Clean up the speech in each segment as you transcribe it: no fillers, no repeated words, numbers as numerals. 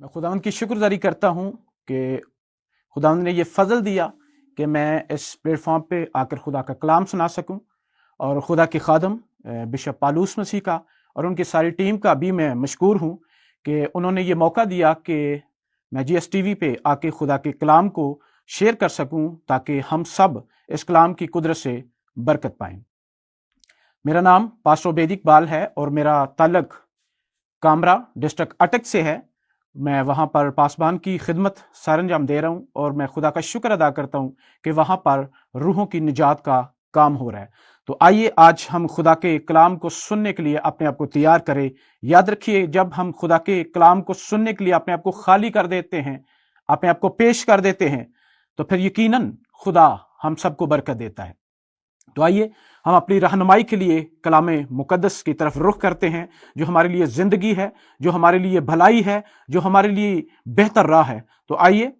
मैं खुदावंद की शुक्रगुजारी करता हूँ कि खुदावंद ने ये फजल दिया कि मैं इस प्लेटफॉर्म पे आकर खुदा का कलाम सुना सकूं, और खुदा के खादम बिशप पालूस मसीह का और उनकी सारी टीम का भी मैं मशकूर हूँ कि उन्होंने ये मौका दिया कि मैं GSTV पे आके खुदा के कलाम को शेयर कर सकूं, ताकि हम सब इस कलाम की कुदरत से बरकत पाएं। मेरा नाम पास्टर उबैद इकबाल है और मेरा ताल्लुक कामरा डिस्ट्रिक्ट अटक से है। मैं वहाँ पर पासबान की खिदमत सर अंजाम दे रहा हूँ और मैं खुदा का शुक्र अदा करता हूँ कि वहाँ पर रूहों की निजात का काम हो रहा है। तो आइए आज हम खुदा के कलाम को सुनने के लिए अपने आप को तैयार करें। याद रखिए, जब हम खुदा के कलाम को सुनने के लिए अपने आप को खाली कर देते हैं, अपने आप को पेश कर देते हैं, तो फिर यकीनन खुदा हम सबको बरकत देता है। तो आइए हम अपनी रहनुमाई के लिए कलाम मुकद्दस की तरफ रुख करते हैं, जो हमारे लिए जिंदगी है, जो हमारे लिए भलाई है, जो हमारे लिए बेहतर राह है। तो आइए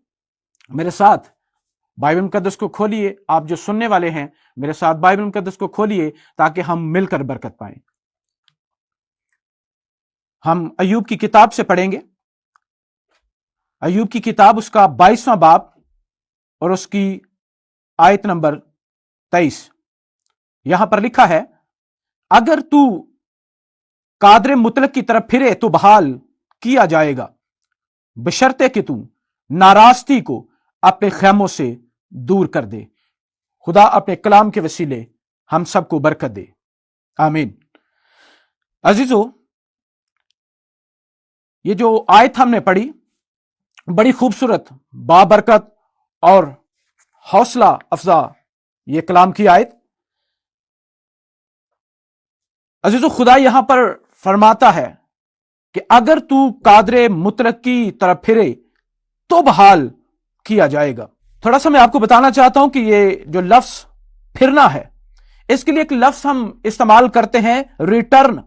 मेरे साथ बाइबल मुकद्दस को खोलिए। आप जो सुनने वाले हैं, मेरे साथ बाइबल मुकद्दस को खोलिए ताकि हम मिलकर बरकत पाएं। हम अय्यूब की किताब से पढ़ेंगे। अय्यूब की किताब, उसका 22वां बाब और उसकी आयत नंबर 23। यहां पर लिखा है, अगर तू कादरे मुतलक की तरफ फिरे तो बहाल किया जाएगा, बशर्ते कि तू नाराजगी को अपने खैमों से दूर कर दे। खुदा अपने कलाम के वसीले हम सबको बरकत दे, आमीन। अजीजों, ये जो आयत हमने पढ़ी, बड़ी खूबसूरत, बाबरकत और हौसला अफजा ये कलाम की आयत। अजीजों, खुदा यहां पर फरमाता है कि अगर तू कादरे मुतलक की तरफ फिरे तो बहाल किया जाएगा। थोड़ा सा मैं आपको बताना चाहता हूं कि ये जो लफ्ज फिरना है, इसके लिए एक लफ्ज हम इस्तेमाल करते हैं, रिटर्न,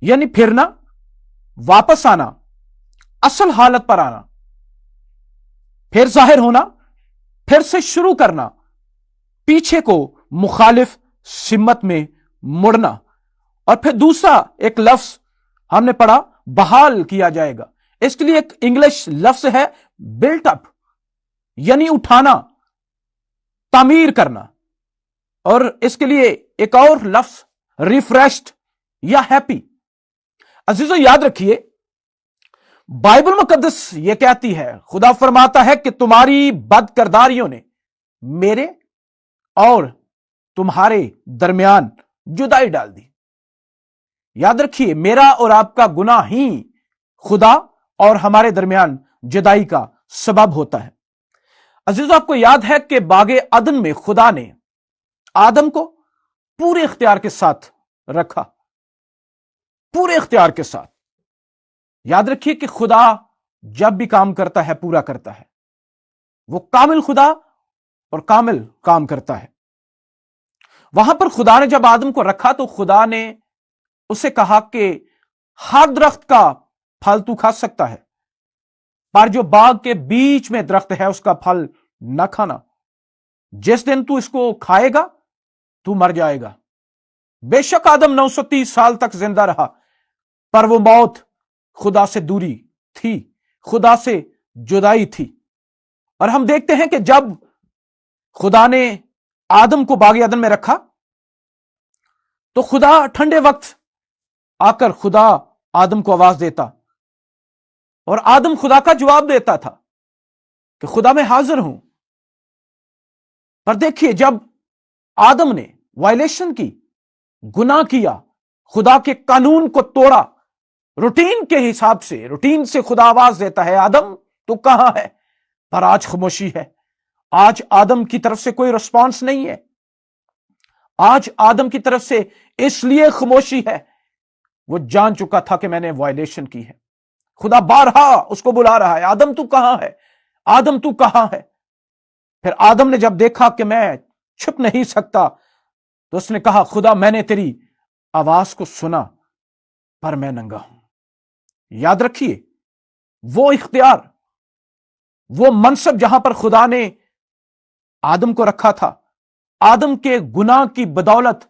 यानी फिरना, वापस आना, असल हालत पर आना, फिर जाहिर होना, फिर से शुरू करना, पीछे को मुखालिफ सिमत में मुड़ना। और फिर दूसरा एक लफ्ज हमने पढ़ा, बहाल किया जाएगा। इसके लिए एक इंग्लिश लफ्ज है, बिल्ट अप, यानी उठाना, तामीर करना। और इसके लिए एक और लफ्ज रिफ्रेश्ड या हैप्पी। अजीजों, याद रखिए, बाइबल मुकद्दस यह कहती है, खुदा फरमाता है कि तुम्हारी बदकिरदारियों ने मेरे और तुम्हारे दरमियान जुदाई डाल दी। याद रखिए, मेरा और आपका गुनाह ही खुदा और हमारे दरमियान जुदाई का सबब होता है। अजीजों, आपको याद है कि बागे अदन में खुदा ने आदम को पूरे इख्तियार के साथ रखा, पूरे इख्तियार के साथ। याद रखिए कि खुदा जब भी काम करता है पूरा करता है। वो कामिल खुदा और कामिल काम करता है। वहां पर खुदा ने जब आदम को रखा तो खुदा ने उसे कहा कि हर दरख्त का फल तू खा सकता है, पर जो बाग के बीच में दरख्त है उसका फल न खाना। जिस दिन तू इसको खाएगा तू मर जाएगा। बेशक आदम 930 साल तक जिंदा रहा, पर वो मौत खुदा से दूरी थी, खुदा से जुदाई थी। और हम देखते हैं कि जब खुदा ने आदम को बागे अदन में रखा तो खुदा ठंडे वक्त आकर खुदा आदम को आवाज देता और आदम खुदा का जवाब देता था कि खुदा मैं हाजिर हूं। पर देखिए, जब आदम ने वायलेशन की, गुनाह किया, खुदा के कानून को तोड़ा, रूटीन के हिसाब से, रूटीन से खुदा आवाज देता है, आदम तू कहां है? पर आज खामोशी है। आज आदम की तरफ से कोई रिस्पॉन्स नहीं है। आज आदम की तरफ से इसलिए खामोशी है, वो जान चुका था कि मैंने वायलेशन की है। खुदा बारहा उसको बुला रहा है, आदम तू कहां है? आदम तू कहां है? फिर आदम ने जब देखा कि मैं छुप नहीं सकता, तो उसने कहा, खुदा मैंने तेरी आवाज को सुना पर मैं नंगा हूं। याद रखिए, वो इख्तियार, वो मनसब जहां पर खुदा ने आदम को रखा था, आदम के गुनाह की बदौलत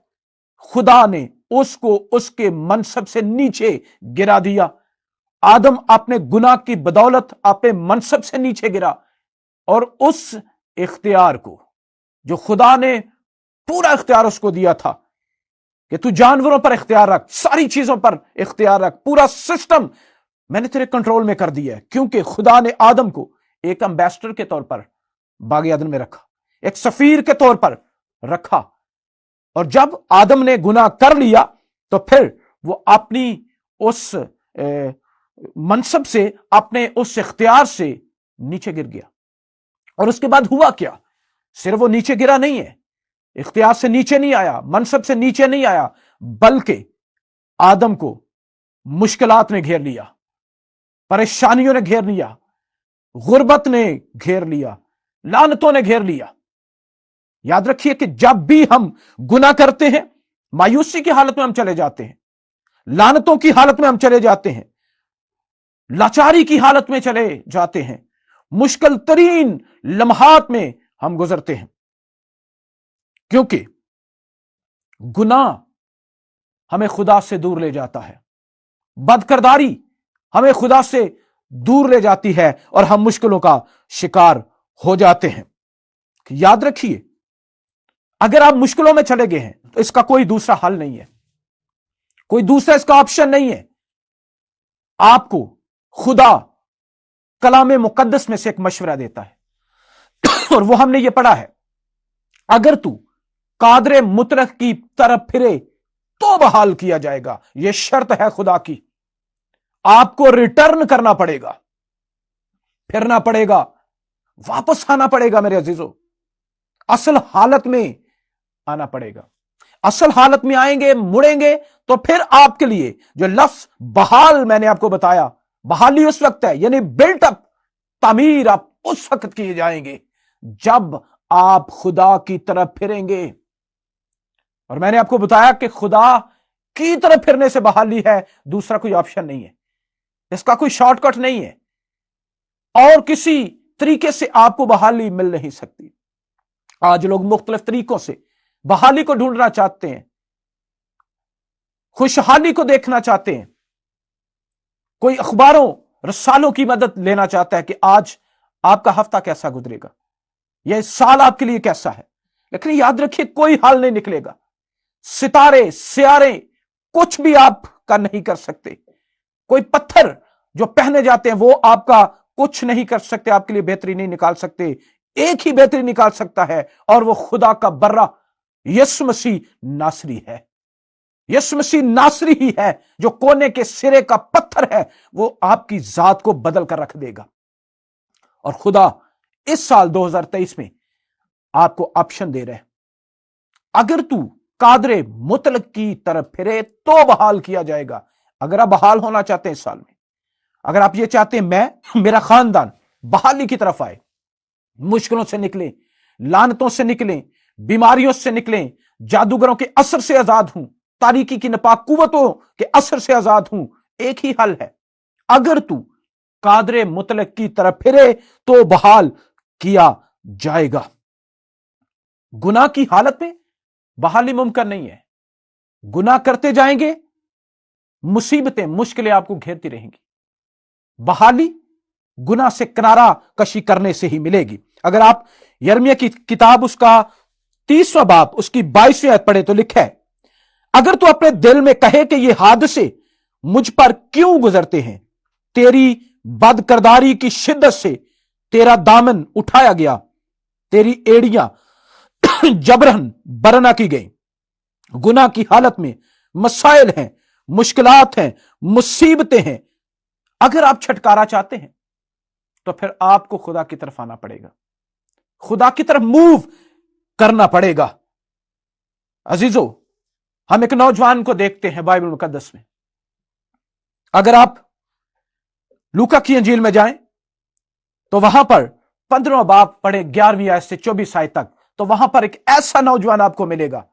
खुदा ने उसको उसके मनसब से नीचे गिरा दिया आदम अपने गुनाह की बदौलत अपने मनसब से नीचे गिरा और उस इख्तियार को जो खुदा ने पूरा इख्तियार उसको दिया था कि तू जानवरों पर इख्तियार रख, सारी चीजों पर इख्तियार रख, पूरा सिस्टम मैंने तेरे कंट्रोल में कर दिया है, क्योंकि खुदा ने आदम को एक एम्बेसडर के तौर पर बाग अदन में रखा, एक सफीर के तौर पर रखा। और जब आदम ने गुनाह कर लिया तो फिर वो अपनी उस मनसब से, अपने उस इख्तियार से नीचे गिर गया। और उसके बाद हुआ क्या? सिर्फ वो नीचे गिरा नहीं है, इख्तियार से नीचे नहीं आया, मनसब से नीचे नहीं आया, बल्कि आदम को मुश्किलात ने घेर लिया, परेशानियों ने घेर लिया, गुर्बत ने घेर लिया, लानतों ने घेर लिया। याद रखिए कि जब भी हम गुनाह करते हैं, मायूसी की हालत में हम चले जाते हैं, लानतों की हालत में हम चले जाते हैं, लाचारी की हालत में चले जाते हैं, मुश्किल तरीन लम्हात में हम गुजरते हैं, क्योंकि गुनाह हमें खुदा से दूर ले जाता है, बदकिरदारी हमें खुदा से दूर ले जाती है और हम मुश्किलों का शिकार हो जाते हैं। याद रखिए, अगर आप मुश्किलों में चले गए हैं तो इसका कोई दूसरा हल नहीं है, कोई दूसरा इसका ऑप्शन नहीं है। आपको खुदा कलाम मुकद्दस में से एक मशवरा देता है और वो हमने ये पढ़ा है, अगर तू कादरे मुतलक की तरफ फिरे तो बहाल किया जाएगा। यह शर्त है खुदा की, आपको रिटर्न करना पड़ेगा, फिरना पड़ेगा, वापस आना पड़ेगा मेरे अजीजों, असल हालत में आना पड़ेगा। असल हालत में आएंगे, मुड़ेंगे तो फिर आपके लिए जो लफ्ज बहाल मैंने आपको बताया, बहाली उस वक्त है, यानी बिल्ट अप, तामीर आप उस वक्त किए जाएंगे जब आप खुदा की तरफ फिरेंगे। और मैंने आपको बताया कि खुदा की तरफ फिरने से बहाली है, दूसरा कोई ऑप्शन नहीं है, इसका कोई शॉर्टकट नहीं है, और किसी तरीके से आपको बहाली मिल नहीं सकती। आज लोग मुख्तलिफ तरीकों से बहाली को ढूंढना चाहते हैं, खुशहाली को देखना चाहते हैं, कोई अखबारों रसालों की मदद लेना चाहता है कि आज आपका हफ्ता कैसा गुजरेगा, यह साल आपके लिए कैसा है। लेकिन याद रखिए, कोई हाल नहीं निकलेगा, सितारे सियारे कुछ भी आपका नहीं कर सकते, कोई पत्थर जो पहने जाते हैं वो आपका कुछ नहीं कर सकते, आपके लिए बेहतरी नहीं निकाल सकते। एक ही बेहतरी निकाल सकता है और वो खुदा का बर्रा यीशु मसीह नासरी है। यीशु मसीह नासरी ही है जो कोने के सिरे का पत्थर है, वो आपकी जात को बदल कर रख देगा। और खुदा इस साल 2023 में आपको ऑप्शन दे रहे हैं, अगर तू कादरे मुतलक की तरफ फिरे तो बहाल किया जाएगा। अगर आप बहाल होना चाहते हैं इस साल में, अगर आप ये चाहते हैं मैं, मेरा खानदान बहाली की तरफ आए, मुश्किलों से निकले, लानतों से निकले, बीमारियों से निकले, जादूगरों के असर से आजाद हूं, तारीकी की नापाक कुव्वतों के असर से आजाद हूं, एक ही हल है, अगर तू कादरे मुतलक की तरफ फिरे तो बहाल किया जाएगा। गुनाह की हालत में बहाली मुमकिन नहीं है। गुनाह करते जाएंगे, मुसीबतें, मुश्किलें आपको घेरती रहेंगी। बहाली गुनाह से किनारा कशी करने से ही मिलेगी। अगर आप यिर्मयाह की किताब उसका 30वां बाब उसकी 22वीं आयत पढ़े तो लिखा है, अगर तू अपने दिल में कहे कि ये हादसे मुझ पर क्यों गुजरते हैं, तेरी बदकिरदारी की शिद्दत से तेरा दामन उठाया गया, तेरी एड़ियां जबरन बरना की गई। गुनाह की हालत में मसाइल हैं, मुश्किलात हैं, मुसीबतें हैं। अगर आप छुटकारा चाहते हैं तो फिर आपको खुदा की तरफ आना पड़ेगा, खुदा की तरफ मूव करना पड़ेगा। अजीजों, हम एक नौजवान को देखते हैं बाइबल मुकद्दस में। अगर आप लूका की अंजील में जाएं तो वहां पर 15वां बाब पढ़े 11वीं आयत से 24 आयत तक, तो वहां पर एक ऐसा नौजवान आपको मिलेगा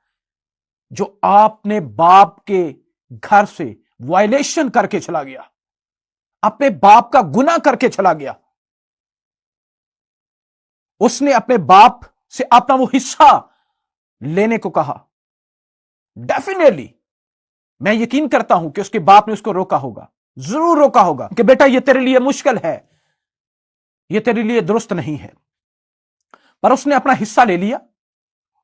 जो आपने बाप के घर से वायलेशन करके चला गया, अपने बाप का गुनाह करके चला गया। उसने अपने बाप से अपना वो हिस्सा लेने को कहा। डेफिनेटली मैं यकीन करता हूं कि उसके बाप ने उसको रोका होगा, जरूर रोका होगा कि बेटा ये तेरे लिए मुश्किल है, ये तेरे लिए दुरुस्त नहीं है। पर उसने अपना हिस्सा ले लिया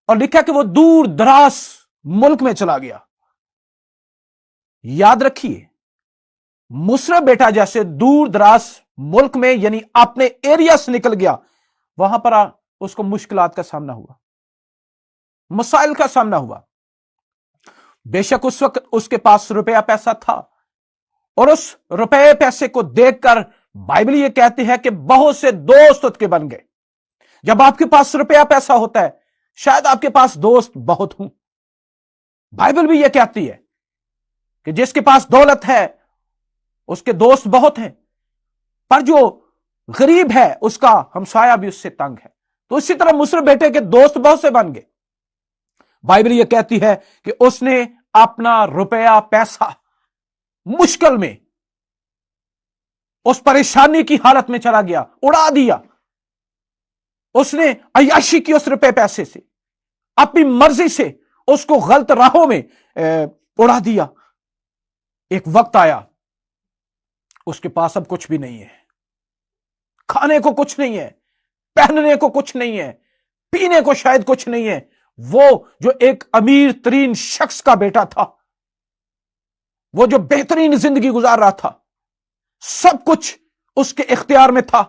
और लिखा कि वो दूर दराज मुल्क में चला गया। याद रखिए, मुसरफ बेटा जैसे दूर दराज मुल्क में यानी अपने एरिया से निकल गया, वहां पर उसको मुश्किलात का सामना हुआ, मसाइल का सामना हुआ। बेशक उस वक्त उसके पास रुपया पैसा था, और उस रुपए पैसे को देखकर बाइबल ये कहती है कि बहुत से दोस्त उसके बन गए। जब आपके पास रुपया पैसा होता है, शायद आपके पास दोस्त बहुत हों। बाइबल भी ये कहती है कि जिसके पास दौलत है उसके दोस्त बहुत हैं, पर जो गरीब है उसका हमसाया भी उससे तंग है। तो इसी तरह मुसरफ बेटे के दोस्त बहुत से बन गए। बाइबल ये कहती है कि उसने अपना रुपया पैसा मुश्किल में, उस परेशानी की हालत में चला गया, उड़ा दिया। उसने अय्याशी की उस रुपए पैसे से, अपनी मर्जी से उसको गलत राहों में उड़ा दिया। एक वक्त आया उसके पास अब कुछ भी नहीं है, खाने को कुछ नहीं है, पहनने को कुछ नहीं है, पीने को शायद कुछ नहीं है। वो जो एक अमीर तरीन शख्स का बेटा था, वो जो बेहतरीन जिंदगी गुजार रहा था, सब कुछ उसके इख्तियार में था,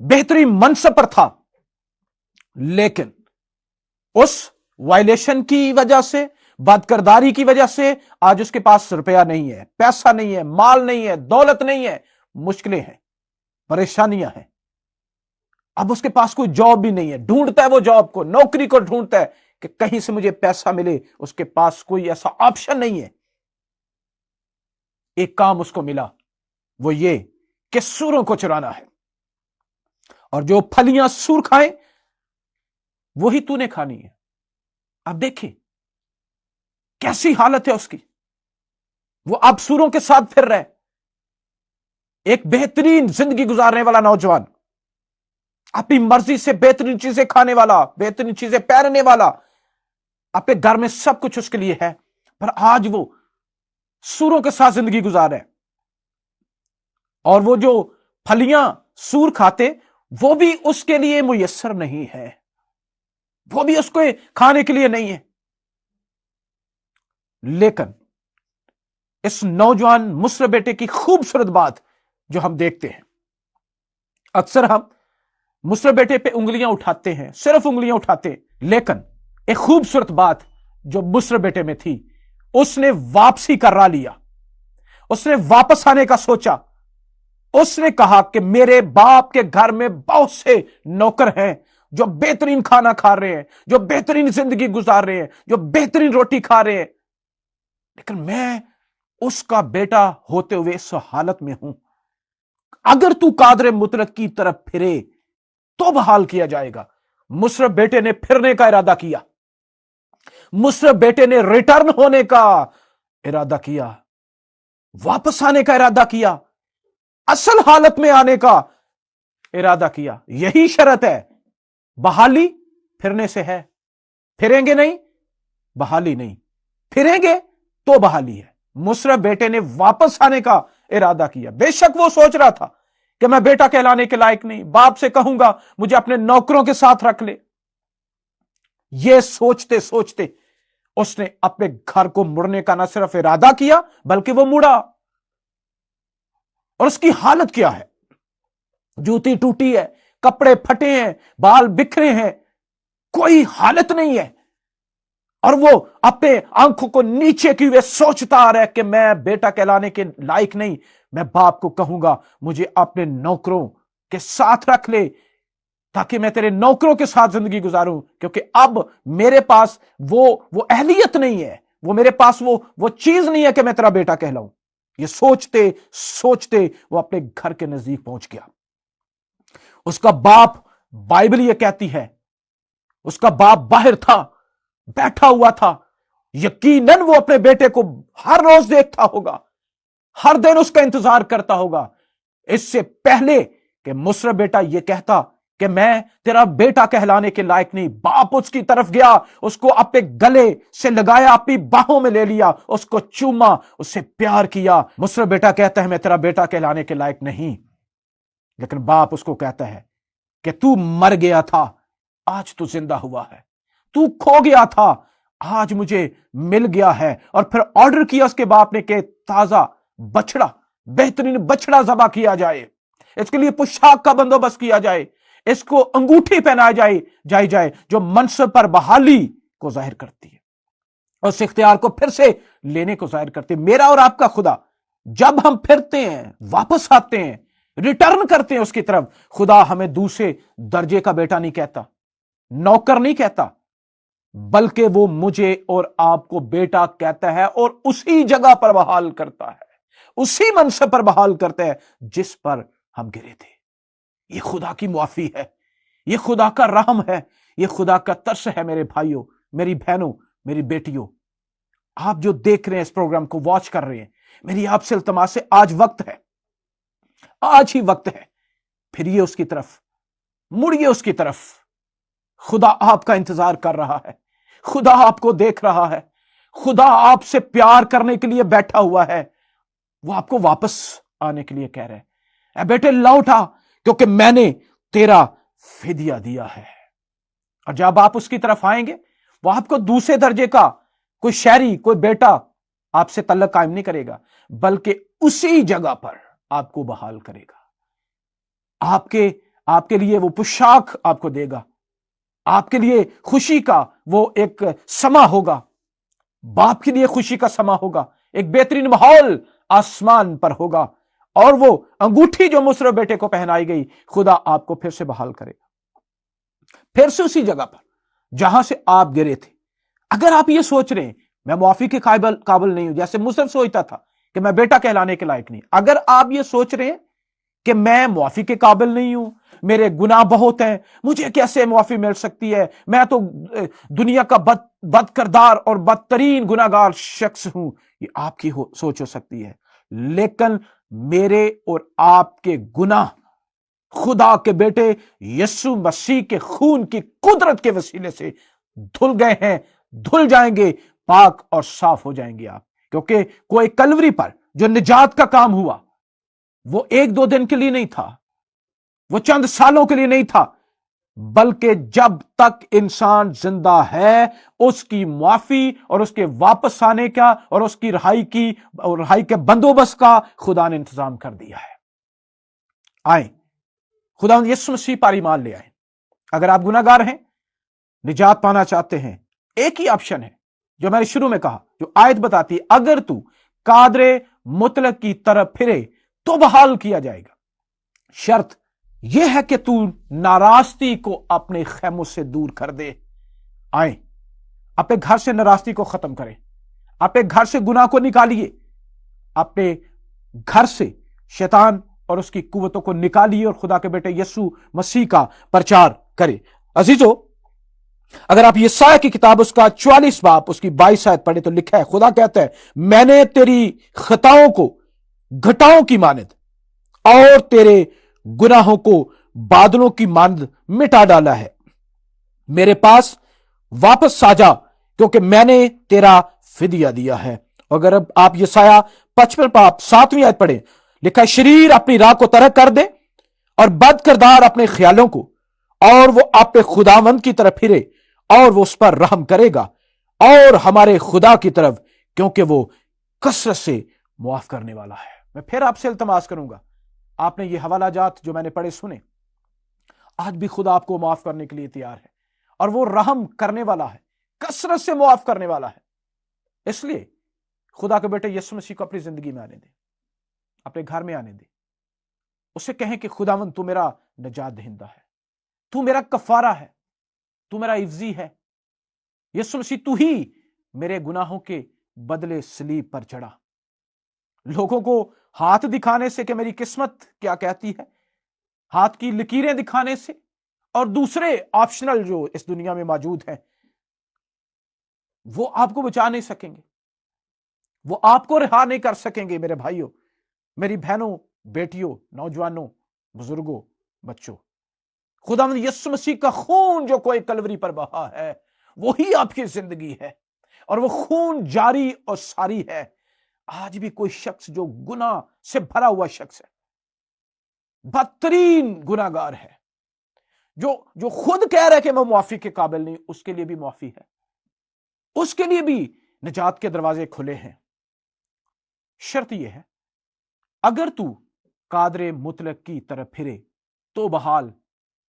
बेहतरीन मनसब पर था, लेकिन उस वायलेशन की वजह से, बदकिरदारी की वजह से आज उसके पास रुपया नहीं है, पैसा नहीं है, माल नहीं है, दौलत नहीं है, मुश्किलें हैं, परेशानियां हैं। अब उसके पास कोई जॉब भी नहीं है, ढूंढता है वो जॉब को, नौकरी को ढूंढता है कि कहीं से मुझे पैसा मिले। उसके पास कोई ऐसा ऑप्शन नहीं है। एक काम उसको मिला, वो ये कि सूरों को चुराना है, और जो फलियां सूर खाएं वही तूने खानी है। अब देखिए कैसी हालत है उसकी। वो अब सूरों के साथ फिर रहे, एक बेहतरीन जिंदगी गुजारने वाला नौजवान, अपनी मर्जी से बेहतरीन चीजें खाने वाला, बेहतरीन चीजें पहनने वाला, अपने घर में सब कुछ उसके लिए है, पर आज वो सूरों के साथ जिंदगी गुजार रहे। और वो जो फलियां सूर खाते वो भी उसके लिए मुयस्सर नहीं है, वो भी उसको खाने के लिए नहीं है। लेकिन इस नौजवान मुसरफ बेटे की खूबसूरत बात जो हम देखते हैं, अक्सर हम मुसरफ बेटे पे उंगलियां उठाते हैं, सिर्फ उंगलियां उठाते, लेकिन एक खूबसूरत बात जो मुसरफ बेटे में थी, उसने वापसी का राह लिया, उसने वापस आने का सोचा। उसने कहा कि मेरे बाप के घर में बहुत से नौकर हैं जो बेहतरीन खाना खा रहे हैं, जो बेहतरीन जिंदगी गुजार रहे हैं, जो बेहतरीन रोटी खा रहे हैं, लेकिन मैं उसका बेटा होते हुए इस हालत में हूं। अगर तू कादरे मुतलक की तरफ फिरे तो बहाल किया जाएगा। मुसरफ बेटे ने फिरने का इरादा किया, मुसरफ बेटे ने रिटर्न होने का इरादा किया, वापस आने का इरादा किया, असल हालत में आने का इरादा किया। यही शर्त है, बहाली फिरने से है। फिरेंगे नहीं, बहाली नहीं। फिरेंगे तो बहाली है। मुसरफ बेटे ने वापस आने का इरादा किया। बेशक वो सोच रहा था कि मैं बेटा कहलाने के लायक नहीं, बाप से कहूंगा मुझे अपने नौकरों के साथ रख ले। ये सोचते सोचते उसने अपने घर को मुड़ने का न सिर्फ इरादा किया बल्कि वो मुड़ा। और उसकी हालत क्या है? जूती टूटी है, कपड़े फटे हैं, बाल बिखरे हैं, कोई हालत नहीं है। और वो अपने आंखों को नीचे किए हुए सोचता आ रहा है कि मैं बेटा कहलाने के लायक नहीं, मैं बाप को कहूंगा मुझे अपने नौकरों के साथ रख ले ताकि मैं तेरे नौकरों के साथ जिंदगी गुजारूं, क्योंकि अब मेरे पास वो अहलियत नहीं है, वो मेरे पास वो चीज नहीं है कि मैं तेरा बेटा कहलाऊं। ये सोचते सोचते वो अपने घर के नजदीक पहुंच गया। उसका बाप, बाइबल ये कहती है, उसका बाप बाहर था, बैठा हुआ था। यकीनन वो अपने बेटे को हर रोज देखता होगा, हर दिन उसका इंतजार करता होगा, इससे पहले कि मुसरफ बेटा ये कहता کہ میں تیرا بیٹا کہلانے کے لائق نہیں. باپ اس کی طرف گیا, اس کو اپنے گلے سے لگایا, اپنی باہوں میں لے لیا, اس کو چوما, اس سے پیار کیا. مصر بیٹا کہتا ہے میں تیرا بیٹا کہلانے کے لائق نہیں, لیکن باپ اس کو کہتا ہے کہ تو مر گیا تھا, آج تو زندہ ہوا ہے, تو کھو گیا تھا, آج مجھے مل گیا ہے. اور پھر آرڈر کیا اس کے باپ نے کہ تازہ بچڑا, بہترین بچڑا ذبح کیا جائے, اس کے لیے پوشاک کا بندوبست کیا جائے, اس کو انگوٹھی پہنائی جائے جو منصب پر بحالی کو ظاہر کرتی ہے اور اس اختیار کو پھر سے لینے کو ظاہر کرتی ہے. میرا اور آپ کا خدا جب ہم پھرتے ہیں, واپس آتے ہیں, ریٹرن کرتے ہیں اس کی طرف, خدا ہمیں دوسرے درجے کا بیٹا نہیں کہتا, نوکر نہیں کہتا, بلکہ وہ مجھے اور آپ کو بیٹا کہتا ہے اور اسی جگہ پر بحال کرتا ہے, اسی منصب پر بحال کرتا ہے جس پر ہم گرے تھے. یہ خدا کی معافی ہے, یہ خدا کا رحم ہے, یہ خدا کا ترس ہے. میرے بھائیوں, میری بہنوں, میری بیٹیوں, آپ جو دیکھ رہے ہیں اس پروگرام کو, واچ کر رہے ہیں, میری آپ سے التماس ہے, آج وقت ہے, آج ہی وقت ہے, پھریے اس کی طرف, مڑیے اس کی طرف. خدا آپ کا انتظار کر رہا ہے, خدا آپ کو دیکھ رہا ہے, خدا آپ سے پیار کرنے کے لیے بیٹھا ہوا ہے, وہ آپ کو واپس آنے کے لیے کہہ رہے ہیں, اے بیٹے لوٹ آ, کیونکہ میں نے تیرا فدیہ دیا ہے. اور جب آپ اس کی طرف آئیں گے, وہ آپ کو دوسرے درجے کا کوئی شہری, کوئی بیٹا آپ سے تعلق قائم نہیں کرے گا, بلکہ اسی جگہ پر آپ کو بحال کرے گا. آپ کے لیے وہ پوشاک آپ کو دے گا, آپ کے لیے خوشی کا وہ ایک سما ہوگا, باپ کے لیے خوشی کا سما ہوگا, ایک بہترین ماحول آسمان پر ہوگا, اور وہ انگوٹھی جو مصر بیٹے کو پہنائی گئی, خدا آپ کو پھر سے بحال کرے گا, پھر سے اسی جگہ پر جہاں سے آپ گرے تھے. اگر آپ یہ سوچ رہے ہیں میں معافی کے قابل نہیں ہوں, جیسے مصر سوچتا تھا کہ میں بیٹا کہلانے کے لائق نہیں, اگر آپ یہ سوچ رہے ہیں کہ میں معافی کے قابل نہیں ہوں, میرے گناہ بہت ہیں, مجھے کیسے معافی مل سکتی ہے, میں تو دنیا کا بد کردار اور بدترین گناہگار شخص ہوں, یہ آپ کی سوچ ہو سکتی ہے. لیکن میرے اور آپ کے گناہ خدا کے بیٹے یسوع مسیح کے خون کی قدرت کے وسیلے سے دھل گئے ہیں, دھل جائیں گے, پاک اور صاف ہو جائیں گے آپ. کیونکہ کوئی کلوری پر جو نجات کا کام ہوا, وہ ایک دو دن کے لیے نہیں تھا, وہ چند سالوں کے لیے نہیں تھا, بلکہ جب تک انسان زندہ ہے اس کی معافی اور اس کے واپس آنے کا اور اس کی رہائی کے بندوبست کا خدا نے انتظام کر دیا ہے. آئیں, خدا یسوع مسیح پر ایمان لے آئیں. اگر آپ گناہ گار ہیں, نجات پانا چاہتے ہیں, ایک ہی آپشن ہے جو میں نے شروع میں کہا, جو آیت بتاتی ہے, اگر تو قادر مطلق کی طرف پھرے تو بحال کیا جائے گا. شرط یہ ہے کہ تو ناراستی کو اپنے خیموں سے دور کر دے. آئیں, اپنے گھر سے ناراستی کو ختم کریں, اپنے گھر سے گناہ کو نکالیے, اپنے گھر سے شیطان اور اس کی قوتوں کو نکالیے اور خدا کے بیٹے یسوع مسیح کا پرچار کرے. عزیزو, اگر آپ یسایہ کی کتاب اس کا 44 باب اس کی 22 آیت پڑھے تو لکھا ہے, خدا کہتا ہے میں نے تیری خطاؤں کو گھٹاؤں کی مانند اور تیرے گناہوں کو بادلوں کی مانند مٹا ڈالا ہے. میرے پاس واپس آ جا کیونکہ میں نے تیرا فدیہ دیا ہے. اگر اب آپ یسایہ 55 باب 7ویں آیت پڑھیں, لکھا ہے شریر اپنی راہ کو ترک کر دے اور بد کردار اپنے خیالوں کو, اور وہ اپنے خداوند کی طرف پھرے اور وہ اس پر رحم کرے گا, اور ہمارے خدا کی طرف, کیونکہ وہ کثرت سے معاف کرنے والا ہے. میں پھر آپ سے التماس کروں گا, آپ نے یہ حوالہ جات جو میں نے پڑھے سنے, آج بھی خدا آپ کو معاف کرنے کے لیے تیار ہے, اور وہ رحم کرنے والا ہے, کثرت سے معاف کرنے والا ہے. اس لیے خدا کے بیٹے یسوع مسیح کو اپنی زندگی میں آنے دیں, اپنے گھر میں آنے دیں. اسے کہیں کہ خداوند تو میرا نجات دہندہ ہے, تو میرا کفارہ ہے, تو میرا عوضی ہے. یسوع مسیح تو ہی میرے گناہوں کے بدلے صلیب پر چڑھا. لوگوں کو ہاتھ دکھانے سے کہ میری قسمت کیا کہتی ہے, ہاتھ کی لکیریں دکھانے سے, اور دوسرے آپشنل جو اس دنیا میں موجود ہیں, وہ آپ کو بچا نہیں سکیں گے, وہ آپ کو رہا نہیں کر سکیں گے. میرے بھائیوں, میری بہنوں, بیٹیوں, نوجوانوں, بزرگوں, بچوں, खुदावंद यीशु मसीह का खून जो कोई कलवरी पर बहा है वही आपकी जिंदगी है, और वो खून जारी और सारी है। आज भी कोई शख्स जो गुनाह से भरा हुआ शख्स है, बदतरीन गुनाहगार है, जो खुद कह रहा है कि मैं मुआफी के काबिल नहीं, उसके लिए भी मुआफी है, उसके लिए भी निजात के दरवाजे खुले हैं। शर्त यह है, अगर तू कादरे मुतलक की तरफ फिरे तो बहाल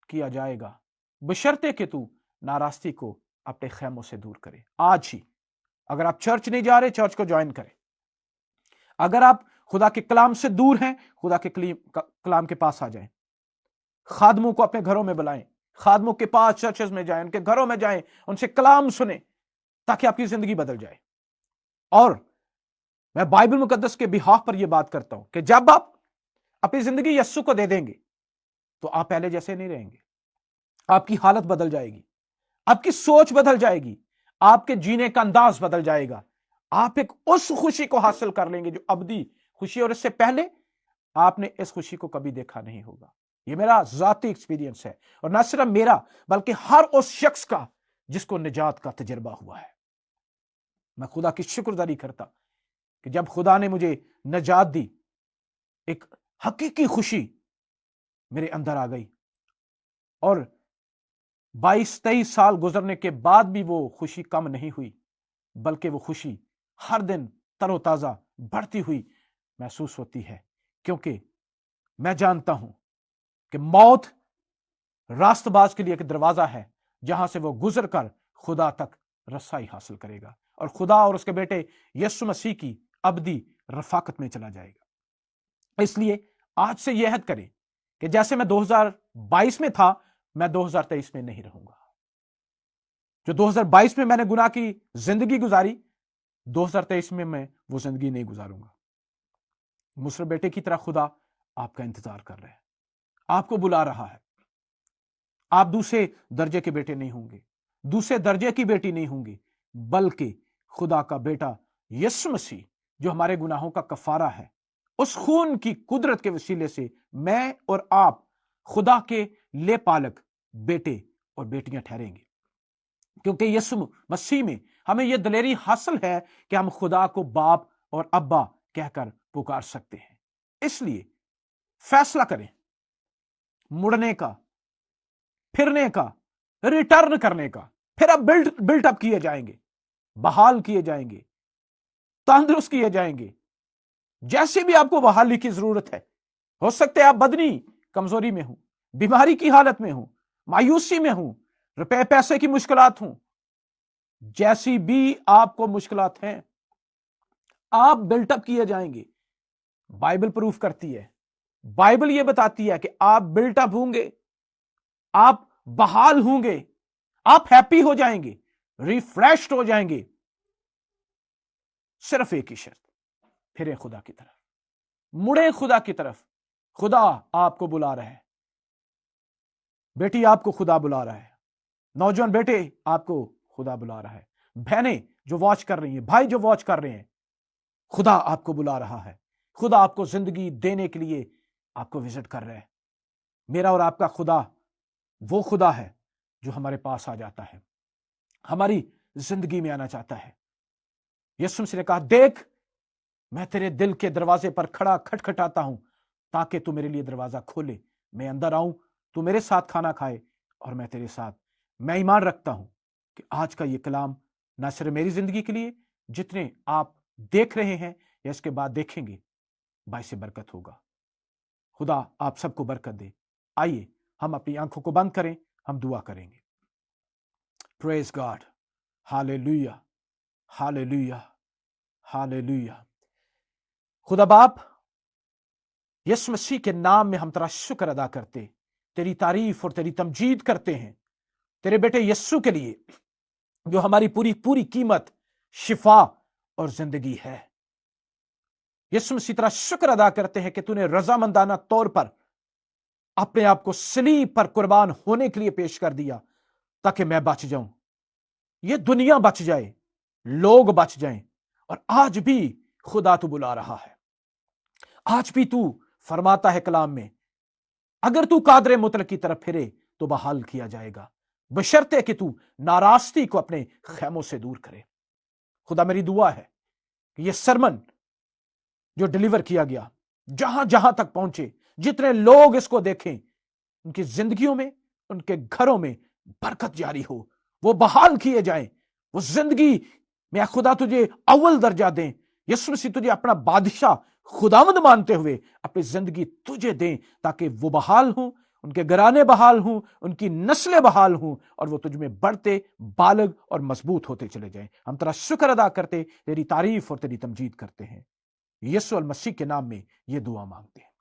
किया जाएगा, बशर्ते कि तू नारास्ती को अपने खैमों से दूर करे। आज ही अगर आप चर्च नहीं जा रहे, चर्च को ज्वाइन करें। अगर आप खुदा के कलाम से दूर हैं, खुदा के कलाम के पास आ जाएं। खादमों को अपने घरों में बुलाएं, खादमों के पास चर्चेस में जाएं, उनके घरों में जाएं, उनसे कलाम सुने, ताकि आपकी जिंदगी बदल जाए। और मैं बाइबल मुकद्दस के बिहाफ पर यह बात करता हूं कि जब आप अपनी जिंदगी यस्सु को दे देंगे तो आप पहले जैसे नहीं रहेंगे। आपकी हालत बदल जाएगी, आपकी सोच बदल जाएगी, आपके जीने का अंदाज बदल जाएगा। आप एक उस खुशी को हासिल कर लेंगे जो अबदी खुशी, और इससे पहले आपने इस खुशी को कभी देखा नहीं होगा। यह मेरा जाती एक्सपीरियंस है, और न सिर्फ मेरा बल्कि हर उस शख्स का जिसको निजात का तजर्बा हुआ है। मैं खुदा की शुक्रगुजारी करता कि जब खुदा ने मुझे निजात दी, एक हकीकी खुशी मेरे अंदर आ गई, और 22-23 साल गुजरने के बाद भी वो खुशी कम नहीं हुई, बल्कि वो खुशी हर दिन तरोताजा बढ़ती हुई महसूस होती है, क्योंकि मैं जानता हूं कि मौत रास्तबाज के लिए एक दरवाजा है जहां से वो गुजर कर खुदा तक रसाई हासिल करेगा, और खुदा और उसके बेटे यीशु मसीह की अबदी रफाकत में चला जाएगा। इसलिए आज से यह हद करें कि जैसे मैं 2022 में था, मैं 2023 में नहीं रहूंगा। जो 2022 में मैंने गुनाह की जिंदगी गुजारी, 2023 में मैं वो जिंदगी नहीं गुजारूंगा। मुसर बेटे की तरह खुदा आपका इंतजार कर रहा है, आपको बुला रहा है। आप दूसरे दर्जे के बेटे नहीं होंगे, दूसरे दर्जे की बेटी नहीं होंगी, बल्कि खुदा का बेटा यीशु मसीह जो हमारे गुनाहों का कफारा है, उस खून की कुदरत के वसीले से मैं और आप खुदा के ले पालक बेटे और बेटियां ठहरेंगे, क्योंकि यीशु मसीह में हमें यह दलेरी हासिल है कि हम खुदा को बाप और अब्बा कहकर पुकार सकते हैं। इसलिए फैसला करें मुड़ने का, फिरने का, रिटर्न करने का। फिर अब बिल्ट अप किए जाएंगे, बहाल किए जाएंगे, तंदुरुस्त किए जाएंगे। जैसे भी आपको बहाली की जरूरत है, हो सकते हैं आप बदनी कमजोरी में हो, बीमारी की हालत में हो, मायूसी में हो, रुपए पैसे की मुश्किलात हो, जैसी भी आपको मुश्किलात हैं, आप बिल्टअप किए जाएंगे। बाइबल प्रूफ करती है, बाइबल यह बताती है कि आप बिल्टअप होंगे, आप बहाल होंगे, आप हैप्पी हो जाएंगे, रिफ्रेश्ड हो जाएंगे। सिर्फ एक ही शर्त, फिरे खुदा की तरफ, मुड़े खुदा की तरफ। खुदा आपको बुला रहा है, बेटी आपको खुदा बुला रहा है, नौजवान बेटे आपको खुदा बुला रहा है, बहनें जो वॉच कर रही हैं, भाई जो वॉच कर रहे हैं, खुदा आपको बुला रहा है। खुदा आपको जिंदगी देने के लिए आपको विजिट कर रहा है। मेरा और आपका खुदा वो खुदा है जो हमारे पास आ जाता है, हमारी जिंदगी में आना चाहता है। यीशु मसीह ने कहा, देख मैं तेरे दिल के दरवाजे पर खड़ा खटखटाता हूं, ताकि तू मेरे लिए दरवाजा खोले, मैं अंदर आऊं, तू मेरे साथ खाना खाए और मैं तेरे साथ। मैं ईमान रखता हूं कि आज का ये कलाम ना सिर्फ मेरी जिंदगी के लिए, जितने आप देख रहे हैं या इसके बाद देखेंगे, बाइस बरकत होगा। खुदा आप सबको बरकत दे। आइए हम अपनी आंखों को बंद करें, हम दुआ करेंगे। Praise God, hallelujah, hallelujah, hallelujah. खुदा बाप, यीशु मसीह के नाम में हम तेरा शुक्र अदा करते, तेरी तारीफ और तेरी तमजीद करते हैं तेरे बेटे यीशु के लिए, जो हमारी पूरी पूरी कीमत, शिफा और जिंदगी है। यीशु मसीह तेरा शुक्र अदा करते हैं कि तूने रजामंदाना तौर पर अपने आप को सलीब पर कुर्बान होने के लिए पेश कर दिया, ताकि मैं बच जाऊं, ये दुनिया बच जाए, लोग बच जाएं। और आज भी खुदा तू बुला रहा है, आज भी तू फरमाता है कलाम में, अगर तू कादरे मुतलक की तरफ फिरे तो बहाल किया जाएगा, बशर्ते कि तू नाराजगी को अपने खैमों से दूर करे। खुदा मेरी दुआ है कि ये सरमन जो डिलीवर किया गया जहां जहां तक पहुंचे, जितने लोग इसको देखें, उनकी जिंदगियों में, उनके घरों में बरकत जारी हो, वो बहाल किए जाएं, वो जिंदगी में खुदा तुझे अव्वल दर्जा दें। यीशु मसीह तुझे अपना बादशाह खुदावंद मानते हुए अपनी जिंदगी तुझे दें, ताकि वो बहाल हों, उनके घराने बहाल हों, उनकी नस्लें बहाल हों, और वो तुझ में बढ़ते, बालग और मजबूत होते चले जाएं। हम तेरा शुक्र अदा करते, तेरी तारीफ और तेरी तमजीद करते हैं। यीशु मसीह के नाम में ये दुआ मांगते हैं,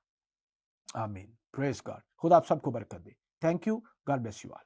आमीन। Praise God. खुदा आप सबको बरकत दे। Thank you. God bless you all.